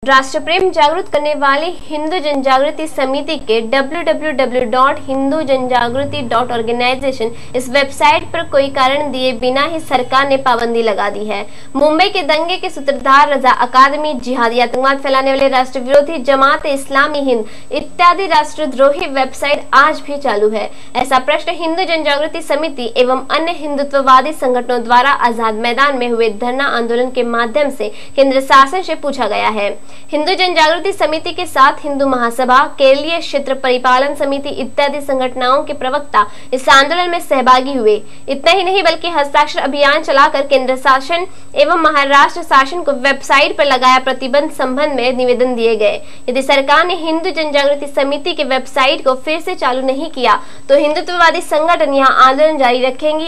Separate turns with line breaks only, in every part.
राष्ट्र प्रेम जागृत करने वाली हिंदू जन जागृति समिति के www.hindujanjagriti.organization इस वेबसाइट पर कोई कारण दिए बिना ही सरकार ने पाबंदी लगा दी है। मुंबई के दंगे के सूत्रधार रजा अकादमी, जिहादी आतंकवाद फैलाने वाले राष्ट्र विरोधी जमात इस्लामी हिंद इत्यादि राष्ट्रद्रोही वेबसाइट आज भी चालू है। ऐसा प्रश्न हिंदू जन जागृति समिति एवं अन्य हिंदुत्ववादी संगठनों द्वारा आजाद मैदान में हुए धरना आंदोलन के माध्यम से केंद्र शासन से पूछा गया है। हिंदू जन जागृति समिति के साथ हिंदू महासभा, केरलीय क्षेत्र परिपालन समिति इत्यादि संगठनों के प्रवक्ता इस आंदोलन में सहभागी हुए। इतना ही नहीं बल्कि हस्ताक्षर अभियान चलाकर केंद्र शासन एवं महाराष्ट्र शासन को वेबसाइट पर लगाया प्रतिबंध संबंध में निवेदन दिए गए। यदि सरकार ने हिंदू जन जागृति समिति के वेबसाइट को फिर से चालू नहीं किया तो हिंदुत्ववादी संगठन यहाँ आंदोलन जारी रखेंगी,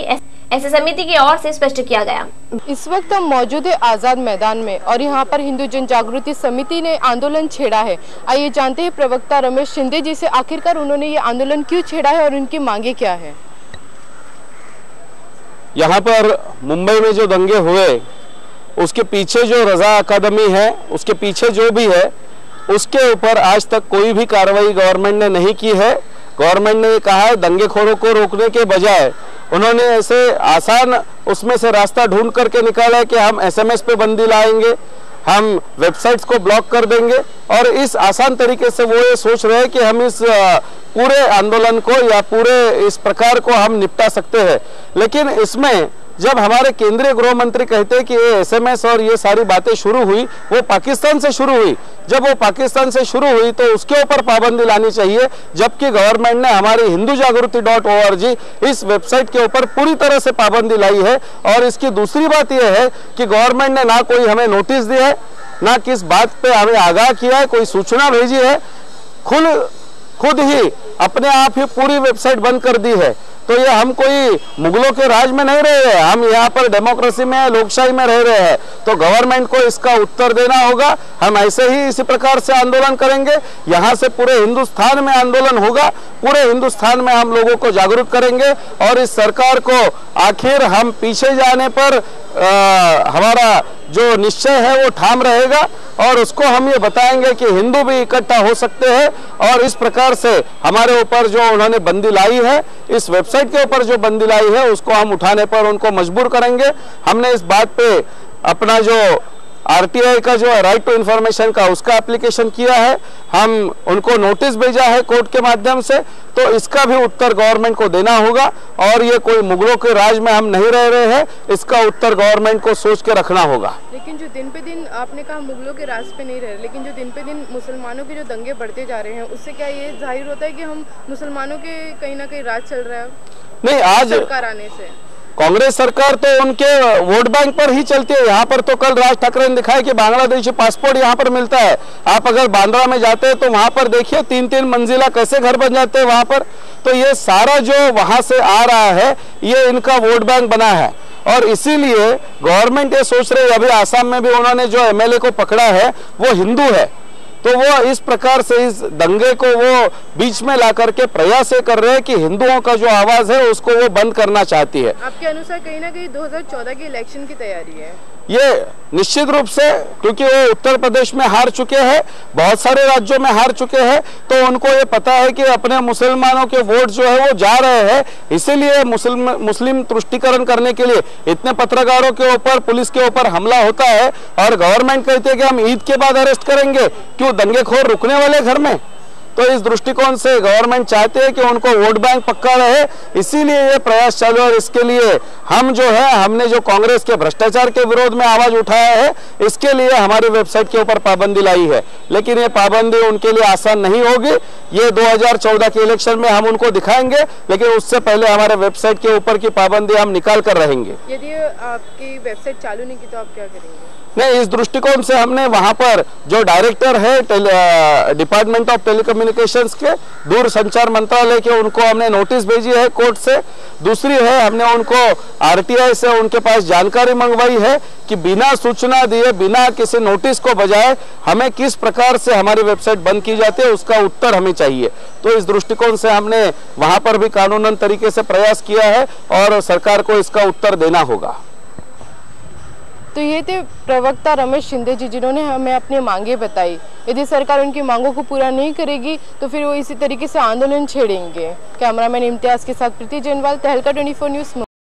ऐसे समिति की ओर से स्पष्ट किया गया।
इस वक्त हम मौजूद है आजाद मैदान में और यहाँ पर हिंदू जन जागृति समिति ने आंदोलन छेड़ा है। आइए जानते हैं प्रवक्ता रमेश शिंदे जी से आखिरकार उन्होंने ये आंदोलन क्यों छेड़ा है और उनकी मांगे क्या है।
यहाँ पर मुंबई में जो दंगे हुए उसके पीछे जो रजा अकादमी है, उसके पीछे जो भी है, उसके ऊपर आज तक कोई भी कार्रवाई गवर्नमेंट ने नहीं की है। गवर्नमेंट ने कहा है दंगेखोरों को रोकने के बजाय उन्होंने ऐसे आसान उसमें से रास्ता ढूंढ करके निकाला है कि हम एसएमएस पे बंदी लाएंगे, हम वेबसाइट्स को ब्लॉक कर देंगे और इस आसान तरीके से वो ये सोच रहे हैं कि हम इस पूरे आंदोलन को या पूरे इस प्रकार को हम निपटा सकते हैं। लेकिन इसमें जब हमारे केंद्रीय गृह मंत्री कहते हैं कि ये एसएमएस और ये सारी बातें शुरू हुई वो पाकिस्तान से शुरू हुई, जब वो पाकिस्तान से शुरू हुई तो उसके ऊपर पाबंदी लानी चाहिए, जबकि गवर्नमेंट ने हमारी hindujagriti.org इस वेबसाइट के ऊपर पूरी तरह से पाबंदी लाई है। और इसकी दूसरी बात यह है कि गवर्नमेंट ने ना कोई हमें नोटिस दिया है, ना किस बात पे हमें आगाह किया है, कोई सूचना भेजी है, खुद ही अपने आप ही पूरी वेबसाइट बंद कर दी है। तो ये हम कोई मुगलों के राज में नहीं रहे हैं, हम यहाँ पर डेमोक्रेसी में, लोकशाही में रह रहे हैं। तो गवर्नमेंट को इसका उत्तर देना होगा। हम ऐसे ही इसी प्रकार से आंदोलन करेंगे, यहाँ से पूरे हिंदुस्तान में आंदोलन होगा, पूरे हिंदुस्तान में हम लोगों को जागरूक करेंगे और इस सरकार को आखिर हम पीछे जाने पर हमारा जो निश्चय है वो ठाम रहेगा और उसको हम ये बताएंगे कि हिंदू भी इकट्ठा हो सकते हैं। और इस प्रकार से हमारे ऊपर जो उन्होंने बंदी लाई है, इस वेबसाइट के ऊपर जो बंदी लाई है, उसको हम उठाने पर उनको मजबूर करेंगे। हमने इस बात पे अपना जो आरटीआई का जो राइट टू इन्फॉर्मेशन का उसका एप्लीकेशन किया है, हम उनको नोटिस भेजा है कोर्ट के माध्यम से, तो इसका भी उत्तर गवर्नमेंट को देना होगा। और ये कोई मुगलों के राज में हम नहीं रह रहे हैं, इसका उत्तर गवर्नमेंट को सोच के रखना होगा।
लेकिन जो दिन पे दिन आपने कहा मुगलों के राज पे नहीं रह रहे, लेकिन जो दिन पे दिन मुसलमानों के जो दंगे बढ़ते जा रहे हैं उससे क्या ये जाहिर होता है कि हम मुसलमानों के कहीं ना कहीं राज चल रहा है? नहीं, आज सरकार आने से
कांग्रेस सरकार तो उनके वोट बैंक पर ही चलती है। यहाँ पर तो कल राज ठाकरे ने दिखाया कि बांग्लादेशी पासपोर्ट यहाँ पर मिलता है। आप अगर बांद्रा में जाते हैं तो वहां पर देखिए 3-3 मंजिला कैसे घर बन जाते हैं वहां पर। तो ये सारा जो वहां से आ रहा है ये इनका वोट बैंक बना है और इसीलिए गवर्नमेंट ये सोच रही है। अभी आसाम में भी उन्होंने जो एमएलए को पकड़ा है वो हिंदू है, तो वो इस प्रकार से इस दंगे को वो बीच में ला करके प्रयास कर रहे हैं कि हिंदुओं का जो आवाज है उसको वो बंद करना चाहती है।
आपके अनुसार कहीं ना कहीं 2014 के इलेक्शन की तैयारी है
ये निश्चित रूप से, क्योंकि वो उत्तर प्रदेश में हार चुके हैं, बहुत सारे राज्यों में हार चुके हैं, तो उनको ये पता है कि अपने मुसलमानों के वोट जो है वो जा रहे हैं। इसीलिए मुस्लिम तुष्टीकरण करने के लिए इतने पत्रकारों के ऊपर, पुलिस के ऊपर हमला होता है और गवर्नमेंट कहती है कि हम ईद के बाद अरेस्ट करेंगे। क्यों? दंगेखोर रुकने वाले घर में। तो इस दृष्टिकोण से गवर्नमेंट चाहते हैं कि उनको वोट बैंक पक्का रहे, इसीलिए ये प्रयास चालू है। और इसके लिए हम जो है, हमने जो कांग्रेस के भ्रष्टाचार के विरोध में आवाज उठाया है, इसके लिए हमारी वेबसाइट के ऊपर पाबंदी लाई है। लेकिन ये पाबंदी उनके लिए आसान नहीं होगी। ये 2014 के इलेक्शन में हम उनको दिखाएंगे, लेकिन उससे पहले हमारे वेबसाइट के ऊपर की पाबंदी हम निकाल कर रहेंगे।
यदि आपकी वेबसाइट चालू नहीं की तो आप क्या करेंगे?
नहीं, इस दृष्टिकोण से हमने वहां पर जो डायरेक्टर है डिपार्टमेंट ऑफ टेलीकम्युनिकेशंस के, दूर संचार मंत्रालय के, उनको हमने नोटिस भेजी है कोर्ट से। दूसरी है, हमने उनको आरटीआई से उनके पास जानकारी मंगवाई है कि बिना सूचना दिए, बिना किसी नोटिस को बजाय हमें किस प्रकार से हमारी वेबसाइट बंद की जाती है, उसका उत्तर हमें चाहिए। तो इस दृष्टिकोण से हमने वहां पर भी कानूनन तरीके से प्रयास किया है और सरकार को इसका उत्तर देना होगा।
तो ये थे प्रवक्ता रमेश शिंदे जी, जिन्होंने हमें अपनी मांगे बताई। यदि सरकार उनकी मांगों को पूरा नहीं करेगी तो फिर वो इसी तरीके से आंदोलन छेड़ेंगे। कैमरामैन इम्तियाज के साथ प्रीति जैनवाल, तहलका 24 न्यूज़।